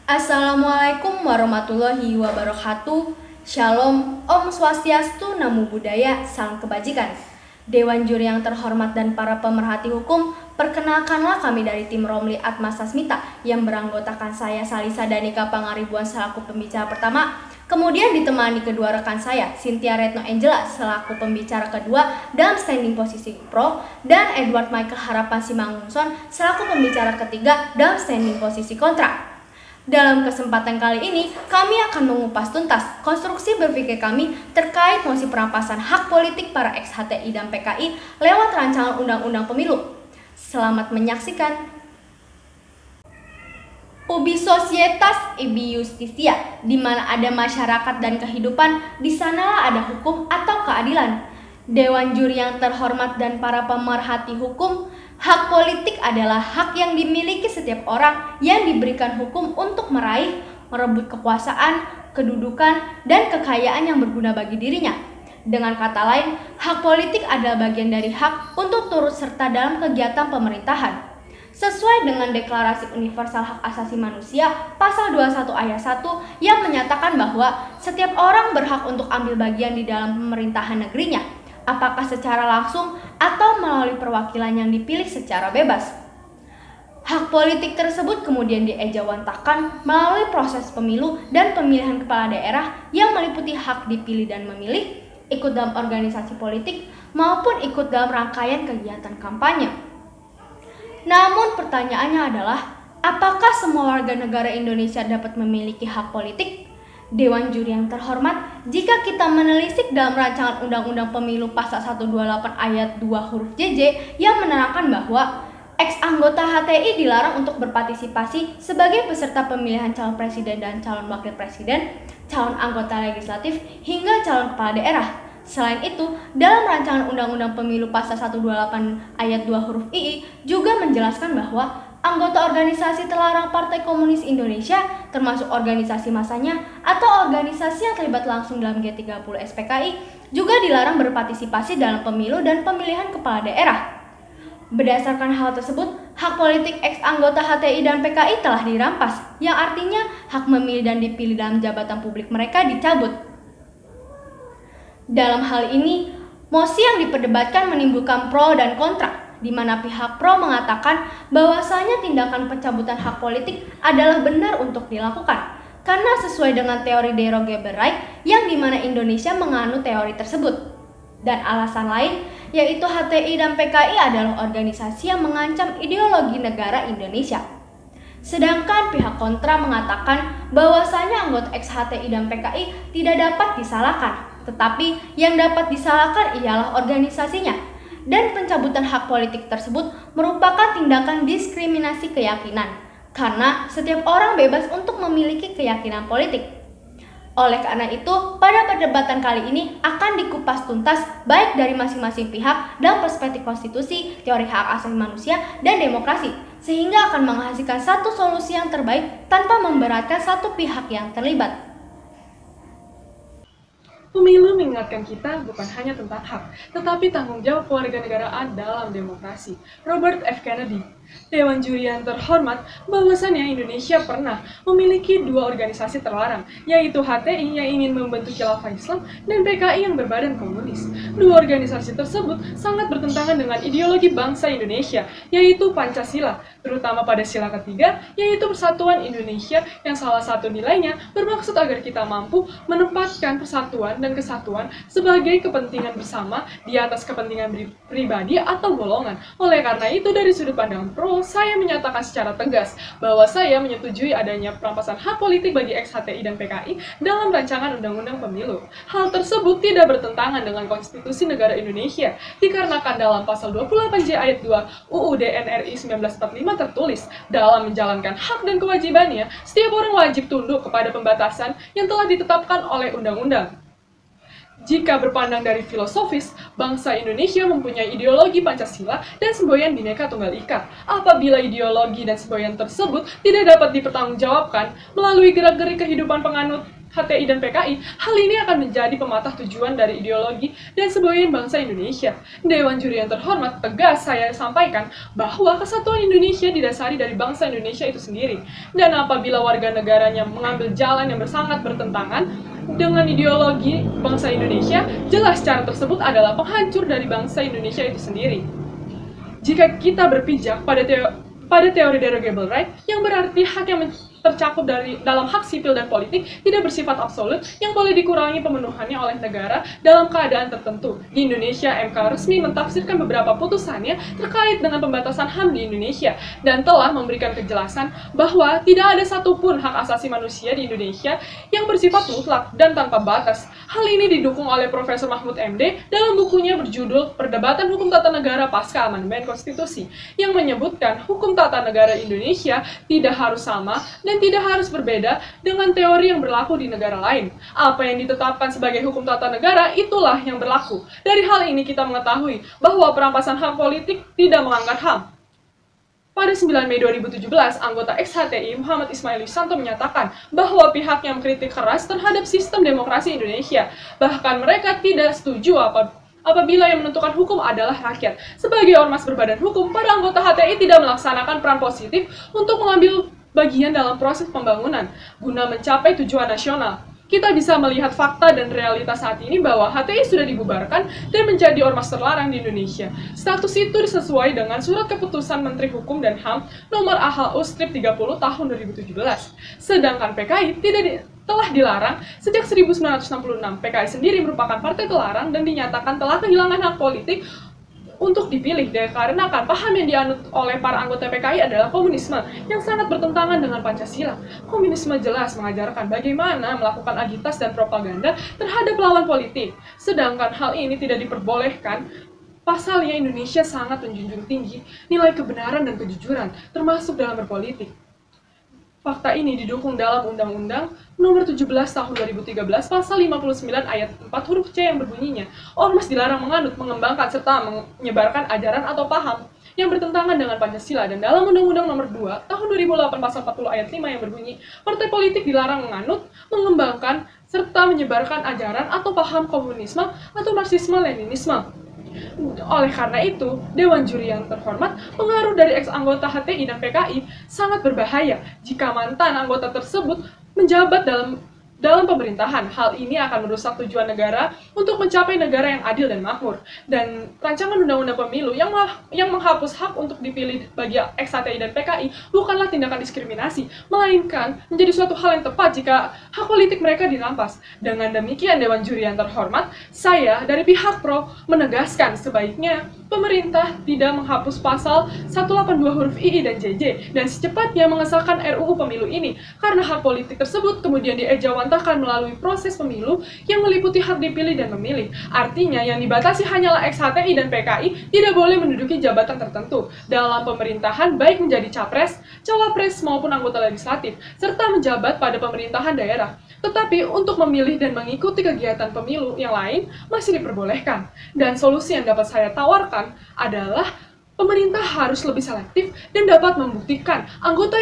Assalamualaikum warahmatullahi wabarakatuh. Shalom, Om Swastiastu, Namo Buddhaya, salam kebajikan. Dewan juri yang terhormat dan para pemerhati hukum, perkenalkanlah kami dari tim Romli Atma Sasmita yang beranggotakan saya Salisa Danika Pangaribuan selaku pembicara pertama, kemudian ditemani kedua rekan saya, Cynthia Retno Angela selaku pembicara kedua dalam standing posisi pro, dan Edward Michael Harapan Simangunson selaku pembicara ketiga dalam standing posisi kontra. Dalam kesempatan kali ini, kami akan mengupas tuntas konstruksi berpikir kami terkait mosi perampasan hak politik para ex-HTI dan PKI lewat rancangan Undang-Undang Pemilu. Selamat menyaksikan. Ubi societas ibi justisia, di mana ada masyarakat dan kehidupan, di sanalah ada hukum atau keadilan. Dewan juri yang terhormat dan para pemerhati hukum, hak politik adalah hak yang dimiliki setiap orang yang diberikan hukum untuk meraih, merebut kekuasaan, kedudukan, dan kekayaan yang berguna bagi dirinya. Dengan kata lain, hak politik adalah bagian dari hak untuk turut serta dalam kegiatan pemerintahan. Sesuai dengan Deklarasi Universal Hak Asasi Manusia, Pasal 21 Ayat 1 yang menyatakan bahwa setiap orang berhak untuk ambil bagian di dalam pemerintahan negerinya, apakah secara langsung atau melalui perwakilan yang dipilih secara bebas. Hak politik tersebut kemudian diejawantahkan melalui proses pemilu dan pemilihan kepala daerah yang meliputi hak dipilih dan memilih, ikut dalam organisasi politik, maupun ikut dalam rangkaian kegiatan kampanye. Namun pertanyaannya adalah, apakah semua warga negara Indonesia dapat memiliki hak politik? Dewan juri yang terhormat, jika kita menelisik dalam rancangan Undang-Undang Pemilu Pasal 128 Ayat 2 huruf JJ yang menerangkan bahwa ex-anggota HTI dilarang untuk berpartisipasi sebagai peserta pemilihan calon presiden dan calon wakil presiden, calon anggota legislatif, hingga calon kepala daerah. Selain itu, dalam rancangan Undang-Undang Pemilu Pasal 128 Ayat 2 huruf II juga menjelaskan bahwa anggota organisasi terlarang Partai Komunis Indonesia, termasuk organisasi masanya atau organisasi yang terlibat langsung dalam G30 SPKI, juga dilarang berpartisipasi dalam pemilu dan pemilihan kepala daerah. Berdasarkan hal tersebut, hak politik ex-anggota HTI dan PKI telah dirampas, yang artinya hak memilih dan dipilih dalam jabatan publik mereka dicabut. Dalam hal ini, mosi yang diperdebatkan menimbulkan pro dan kontra, di mana pihak pro mengatakan bahwasanya tindakan pencabutan hak politik adalah benar untuk dilakukan, karena sesuai dengan teori de Rogeberg yang di mana Indonesia menganut teori tersebut. Dan alasan lain, yaitu HTI dan PKI adalah organisasi yang mengancam ideologi negara Indonesia. Sedangkan pihak kontra mengatakan bahwasanya anggota ex-HTI dan PKI tidak dapat disalahkan, tetapi yang dapat disalahkan ialah organisasinya. Dan pencabutan hak politik tersebut merupakan tindakan diskriminasi keyakinan, karena setiap orang bebas untuk memiliki keyakinan politik. Oleh karena itu, pada perdebatan kali ini akan dikupas tuntas baik dari masing-masing pihak dalam perspektif konstitusi, teori hak asasi manusia, dan demokrasi, sehingga akan menghasilkan satu solusi yang terbaik tanpa memberatkan satu pihak yang terlibat. Pemilu mengingatkan kita bukan hanya tentang hak, tetapi tanggung jawab kewarganegaraan dalam demokrasi. Robert F. Kennedy, Dewan juri yang terhormat, bahwasannya Indonesia pernah memiliki dua organisasi terlarang, yaitu HTI yang ingin membentuk khilafah Islam dan PKI yang berbadan komunis. Dua organisasi tersebut sangat bertentangan dengan ideologi bangsa Indonesia, yaitu Pancasila, terutama pada sila ketiga, yaitu Persatuan Indonesia, yang salah satu nilainya bermaksud agar kita mampu menempatkan persatuan dan kesatuan sebagai kepentingan bersama di atas kepentingan pribadi atau golongan. Oleh karena itu, dari sudut pandang pro, saya menyatakan secara tegas bahwa saya menyetujui adanya perampasan hak politik bagi ex-HTI dan PKI dalam rancangan Undang-Undang Pemilu. Hal tersebut tidak bertentangan dengan konstitusi negara Indonesia, dikarenakan dalam pasal 28J ayat 2 UUD NRI 1945 tertulis, dalam menjalankan hak dan kewajibannya, setiap orang wajib tunduk kepada pembatasan yang telah ditetapkan oleh undang-undang. Jika berpandang dari filosofis, bangsa Indonesia mempunyai ideologi Pancasila dan semboyan Bhinneka Tunggal Ika. Apabila ideologi dan semboyan tersebut tidak dapat dipertanggungjawabkan melalui gerak-gerik kehidupan penganut HTI dan PKI, hal ini akan menjadi pematah tujuan dari ideologi dan semboyan bangsa Indonesia. Dewan Juri yang terhormat, tegas saya sampaikan bahwa kesatuan Indonesia didasari dari bangsa Indonesia itu sendiri. Dan apabila warga negaranya mengambil jalan yang sangat bertentangan dengan ideologi bangsa Indonesia, jelas cara tersebut adalah penghancur dari bangsa Indonesia itu sendiri. Jika kita berpijak pada teori derogable right, yang berarti hak yang tercakup dalam hak sipil dan politik tidak bersifat absolut yang boleh dikurangi pemenuhannya oleh negara dalam keadaan tertentu. Di Indonesia, MK resmi mentafsirkan beberapa putusannya terkait dengan pembatasan HAM di Indonesia dan telah memberikan kejelasan bahwa tidak ada satupun hak asasi manusia di Indonesia yang bersifat mutlak dan tanpa batas. Hal ini didukung oleh Profesor Mahfud MD dalam bukunya berjudul Perdebatan Hukum Tata Negara Pasca Amandemen Konstitusi, yang menyebutkan hukum tata negara Indonesia tidak harus sama dan tidak harus berbeda dengan teori yang berlaku di negara lain. Apa yang ditetapkan sebagai hukum tata negara, itulah yang berlaku. Dari hal ini kita mengetahui bahwa perampasan hak politik tidak mengangkat HAM. Pada 9 Mei 2017, anggota ex-HTI Muhammad Ismail Yusanto menyatakan bahwa pihaknya mengkritik keras terhadap sistem demokrasi Indonesia. Bahkan mereka tidak setuju apabila yang menentukan hukum adalah rakyat. Sebagai ormas berbadan hukum, para anggota HTI tidak melaksanakan peran positif untuk mengambil bagian dalam proses pembangunan guna mencapai tujuan nasional. Kita bisa melihat fakta dan realitas saat ini bahwa HTI sudah dibubarkan dan menjadi ormas terlarang di Indonesia. Status itu sesuai dengan Surat Keputusan Menteri Hukum dan HAM nomor AHU-30 tahun 2017. Sedangkan PKI telah dilarang sejak 1966. PKI sendiri merupakan partai terlarang dan dinyatakan telah kehilangan hak politik untuk dipilih dikarenakan paham yang dianut oleh para anggota PKI adalah komunisme yang sangat bertentangan dengan Pancasila. Komunisme jelas mengajarkan bagaimana melakukan agitasi dan propaganda terhadap lawan politik. Sedangkan hal ini tidak diperbolehkan. Pasalnya Indonesia sangat menjunjung tinggi nilai kebenaran dan kejujuran, termasuk dalam berpolitik. Fakta ini didukung dalam Undang-Undang Nomor 17 Tahun 2013 Pasal 59 Ayat 4 huruf C yang berbunyinya, ormas dilarang menganut, mengembangkan, serta menyebarkan ajaran atau paham yang bertentangan dengan Pancasila. Dan dalam Undang-Undang Nomor 2 Tahun 2008 Pasal 40 Ayat 5 yang berbunyi, partai politik dilarang menganut, mengembangkan, serta menyebarkan ajaran atau paham komunisme atau Marxisme-Leninisme. Oleh karena itu, Dewan Juri yang terhormat, pengaruh dari ex-anggota HTI dan PKI sangat berbahaya jika mantan anggota tersebut menjabat dalam pemerintahan. Hal ini akan merusak tujuan negara untuk mencapai negara yang adil dan makmur. Dan rancangan undang-undang pemilu yang menghapus hak untuk dipilih bagi ex-HTI dan PKI bukanlah tindakan diskriminasi, melainkan menjadi suatu hal yang tepat jika hak politik mereka dirampas. Dengan demikian, Dewan Juri yang terhormat, saya dari pihak pro menegaskan sebaiknya pemerintah tidak menghapus pasal 182 huruf II dan JJ dan secepatnya mengesahkan RUU Pemilu ini, karena hak politik tersebut kemudian diejawantahkan melalui proses pemilu yang meliputi hak dipilih dan memilih. Artinya yang dibatasi hanyalah ex-HTI dan PKI tidak boleh menduduki jabatan tertentu dalam pemerintahan, baik menjadi capres, cawapres maupun anggota legislatif, serta menjabat pada pemerintahan daerah. Tetapi untuk memilih dan mengikuti kegiatan pemilu yang lain masih diperbolehkan. Dan solusi yang dapat saya tawarkan adalah pemerintah harus lebih selektif dan dapat membuktikan anggota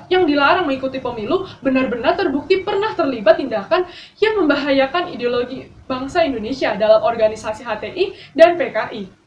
yang dilarang mengikuti pemilu benar-benar terbukti pernah terlibat tindakan yang membahayakan ideologi bangsa Indonesia dalam organisasi HTI dan PKI.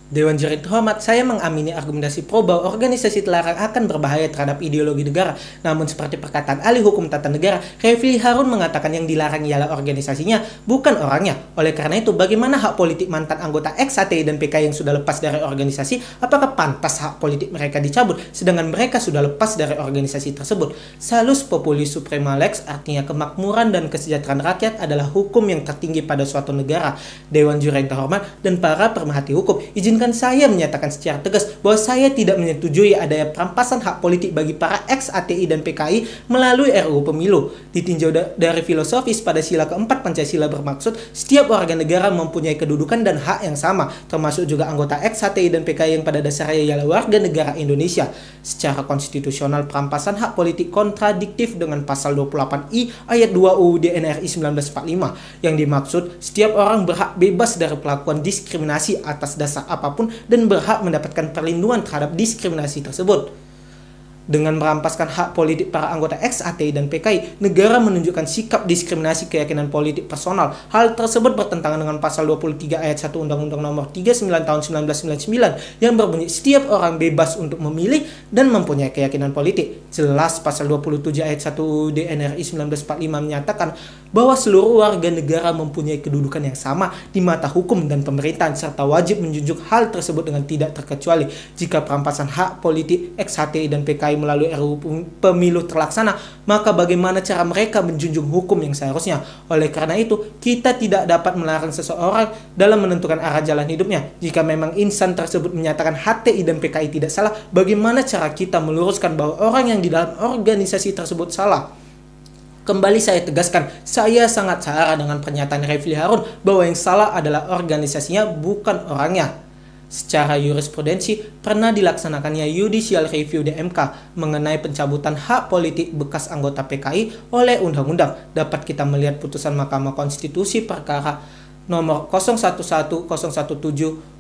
Dewan Juri terhormat, saya mengamini argumentasi pro bahwa organisasi terlarang akan berbahaya terhadap ideologi negara. Namun seperti perkataan ahli hukum tata negara, Refli Harun mengatakan yang dilarang ialah organisasinya, bukan orangnya. Oleh karena itu, bagaimana hak politik mantan anggota ex-HTI dan PKI yang sudah lepas dari organisasi? Apakah pantas hak politik mereka dicabut, sedangkan mereka sudah lepas dari organisasi tersebut? Salus populi suprema lex, artinya kemakmuran dan kesejahteraan rakyat adalah hukum yang tertinggi pada suatu negara. Dewan Juri yang terhormat dan para pemerhati hukum, izinkan saya menyatakan secara tegas bahwa saya tidak menyetujui adanya perampasan hak politik bagi para ex-HTI dan PKI melalui RUU Pemilu. Ditinjau dari filosofis, pada sila keempat Pancasila bermaksud setiap warga negara mempunyai kedudukan dan hak yang sama, termasuk juga anggota ex-HTI dan PKI yang pada dasarnya ialah warga negara Indonesia. Secara konstitusional, perampasan hak politik kontradiktif dengan pasal 28I ayat 2 UUD NRI 1945 yang dimaksud setiap orang berhak bebas dari perlakuan diskriminasi atas dasar apapun dan berhak mendapatkan perlindungan terhadap diskriminasi tersebut. Dengan merampaskan hak politik para anggota ex-HTI dan PKI, negara menunjukkan sikap diskriminasi keyakinan politik personal. Hal tersebut bertentangan dengan pasal 23 ayat 1 Undang-Undang Nomor 39 Tahun 1999 yang berbunyi setiap orang bebas untuk memilih dan mempunyai keyakinan politik. Jelas pasal 27 ayat 1 DNRI 1945 menyatakan bahwa seluruh warga negara mempunyai kedudukan yang sama di mata hukum dan pemerintahan serta wajib menjunjung hal tersebut dengan tidak terkecuali. Jika perampasan hak politik ex-HTI dan PKI melalui RUU Pemilu terlaksana, maka bagaimana cara mereka menjunjung hukum yang seharusnya? Oleh karena itu, kita tidak dapat melarang seseorang dalam menentukan arah jalan hidupnya. Jika memang insan tersebut menyatakan HTI dan PKI tidak salah, bagaimana cara kita meluruskan bahwa orang yang di dalam organisasi tersebut salah? Kembali saya tegaskan, saya sangat sahara dengan pernyataan Refli Harun bahwa yang salah adalah organisasinya, bukan orangnya. Secara jurisprudensi, pernah dilaksanakannya Judicial Review DMK mengenai pencabutan hak politik bekas anggota PKI oleh undang-undang. Dapat kita melihat putusan Mahkamah Konstitusi perkara nomor 011017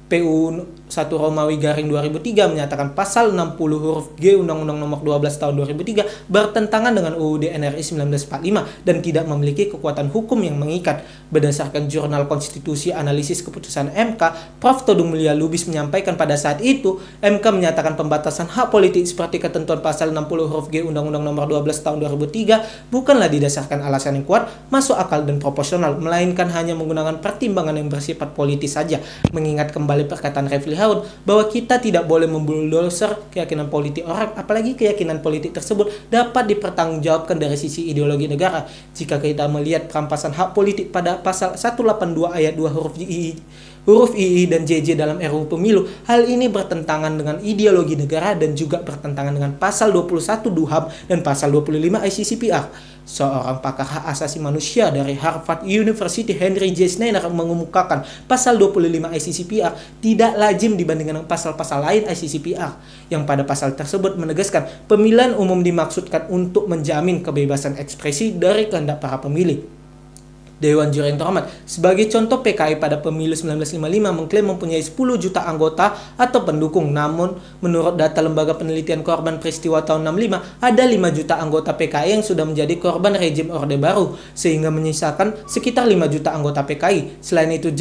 PU 1 Romawi garing 2003 menyatakan pasal 60 huruf G Undang-Undang Nomor 12 Tahun 2003 bertentangan dengan UUD NRI 1945 dan tidak memiliki kekuatan hukum yang mengikat. Berdasarkan Jurnal Konstitusi Analisis Keputusan MK, Prof. Todung Mulia Lubis menyampaikan pada saat itu MK menyatakan pembatasan hak politik seperti ketentuan pasal 60 huruf G Undang-Undang Nomor 12 Tahun 2003 bukanlah didasarkan alasan yang kuat, masuk akal dan proporsional, melainkan hanya menggunakan pertimbangan yang bersifat politis saja. Mengingat kembali perkataan Refli Harun bahwa kita tidak boleh membuldoser keyakinan politik orang, apalagi keyakinan politik tersebut dapat dipertanggungjawabkan dari sisi ideologi negara. Jika kita melihat perampasan hak politik pada pasal 182 ayat 2 huruf II dan JJ dalam RUU Pemilu, hal ini bertentangan dengan ideologi negara dan juga bertentangan dengan pasal 21 DUHAM dan pasal 25 ICCPR. Seorang pakar hak asasi manusia dari Harvard University, Henry J. Snyder, mengemukakan pasal 25 ICCPR tidak lazim dibandingkan dengan pasal-pasal lain ICCPR, yang pada pasal tersebut menegaskan pemilihan umum dimaksudkan untuk menjamin kebebasan ekspresi dari kehendak para pemilih. Dewan Juri yang terhormat, sebagai contoh PKI pada pemilu 1955 mengklaim mempunyai 10 juta anggota atau pendukung. Namun, menurut data Lembaga Penelitian Korban Peristiwa tahun 65, ada 5 juta anggota PKI yang sudah menjadi korban rejim Orde Baru, sehingga menyisakan sekitar 5 juta anggota PKI. Selain itu,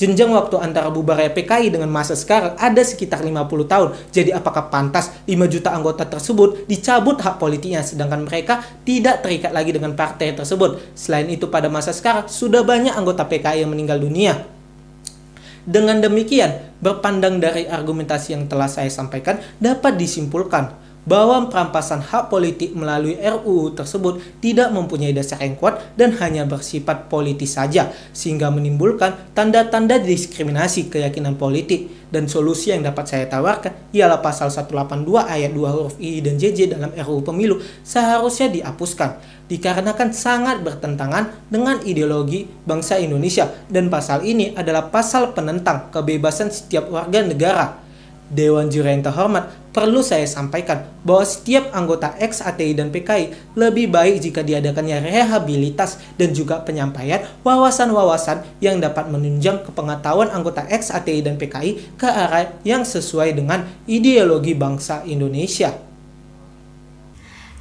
jenjang waktu antara bubarnya PKI dengan masa sekarang ada sekitar 50 tahun. Jadi apakah pantas 5 juta anggota tersebut dicabut hak politiknya sedangkan mereka tidak terikat lagi dengan partai tersebut? Selain itu, pada masa sekarang sudah banyak anggota PKI yang meninggal dunia. Dengan demikian, berpandang dari argumentasi yang telah saya sampaikan, dapat disimpulkan bahwa perampasan hak politik melalui RUU tersebut tidak mempunyai dasar yang kuat dan hanya bersifat politis saja, sehingga menimbulkan tanda-tanda diskriminasi keyakinan politik. Dan solusi yang dapat saya tawarkan ialah pasal 182 ayat 2 huruf I dan JJ dalam RUU Pemilu seharusnya dihapuskan, dikarenakan sangat bertentangan dengan ideologi bangsa Indonesia, dan pasal ini adalah pasal penentang kebebasan setiap warga negara. Dewan Juri yang terhormat, perlu saya sampaikan bahwa setiap anggota ex-HTI dan PKI lebih baik jika diadakannya rehabilitas dan juga penyampaian wawasan-wawasan yang dapat menunjang kepengetahuan anggota ex-HTI dan PKI ke arah yang sesuai dengan ideologi bangsa Indonesia.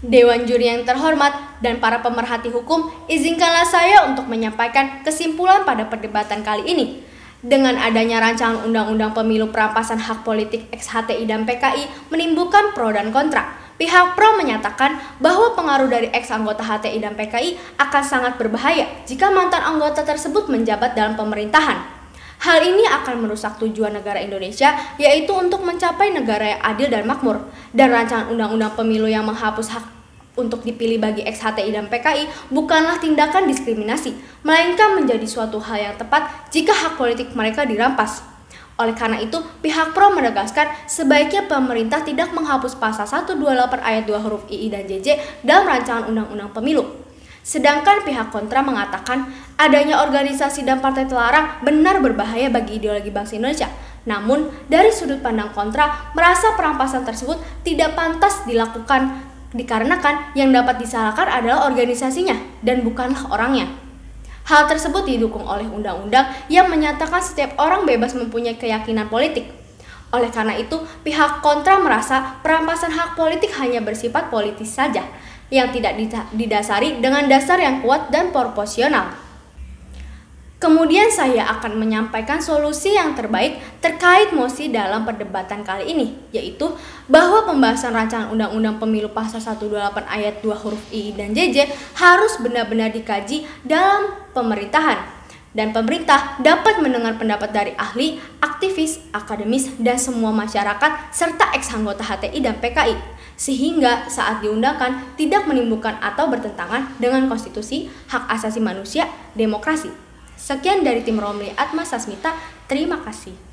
Dewan Juri yang terhormat dan para pemerhati hukum, izinkanlah saya untuk menyampaikan kesimpulan pada perdebatan kali ini. Dengan adanya rancangan undang-undang pemilu perampasan hak politik ex-HTI dan PKI menimbulkan pro dan kontra. Pihak pro menyatakan bahwa pengaruh dari ex-anggota HTI dan PKI akan sangat berbahaya jika mantan anggota tersebut menjabat dalam pemerintahan. Hal ini akan merusak tujuan negara Indonesia, yaitu untuk mencapai negara yang adil dan makmur. Dan rancangan undang-undang pemilu yang menghapus hak untuk dipilih bagi ex-HTI dan PKI bukanlah tindakan diskriminasi, melainkan menjadi suatu hal yang tepat jika hak politik mereka dirampas. Oleh karena itu, pihak pro menegaskan sebaiknya pemerintah tidak menghapus pasal 128 ayat 2 huruf II dan JJ dalam rancangan undang-undang pemilu. Sedangkan pihak kontra mengatakan adanya organisasi dan partai terlarang benar berbahaya bagi ideologi bangsa Indonesia. Namun, dari sudut pandang kontra, merasa perampasan tersebut tidak pantas dilakukan dikarenakan yang dapat disalahkan adalah organisasinya dan bukanlah orangnya. Hal tersebut didukung oleh undang-undang yang menyatakan setiap orang bebas mempunyai keyakinan politik. Oleh karena itu, pihak kontra merasa perampasan hak politik hanya bersifat politis saja, yang tidak didasari dengan dasar yang kuat dan proporsional. Kemudian saya akan menyampaikan solusi yang terbaik terkait mosi dalam perdebatan kali ini, yaitu bahwa pembahasan rancangan Undang-Undang Pemilu Pasal 128 ayat 2 huruf I dan JJ harus benar-benar dikaji dalam pemerintahan. Dan pemerintah dapat mendengar pendapat dari ahli, aktivis, akademis, dan semua masyarakat, serta ex-anggota HTI dan PKI, sehingga saat diundangkan tidak menimbulkan atau bertentangan dengan konstitusi, hak asasi manusia, demokrasi. Sekian dari tim Romli Atma Sasmita, terima kasih.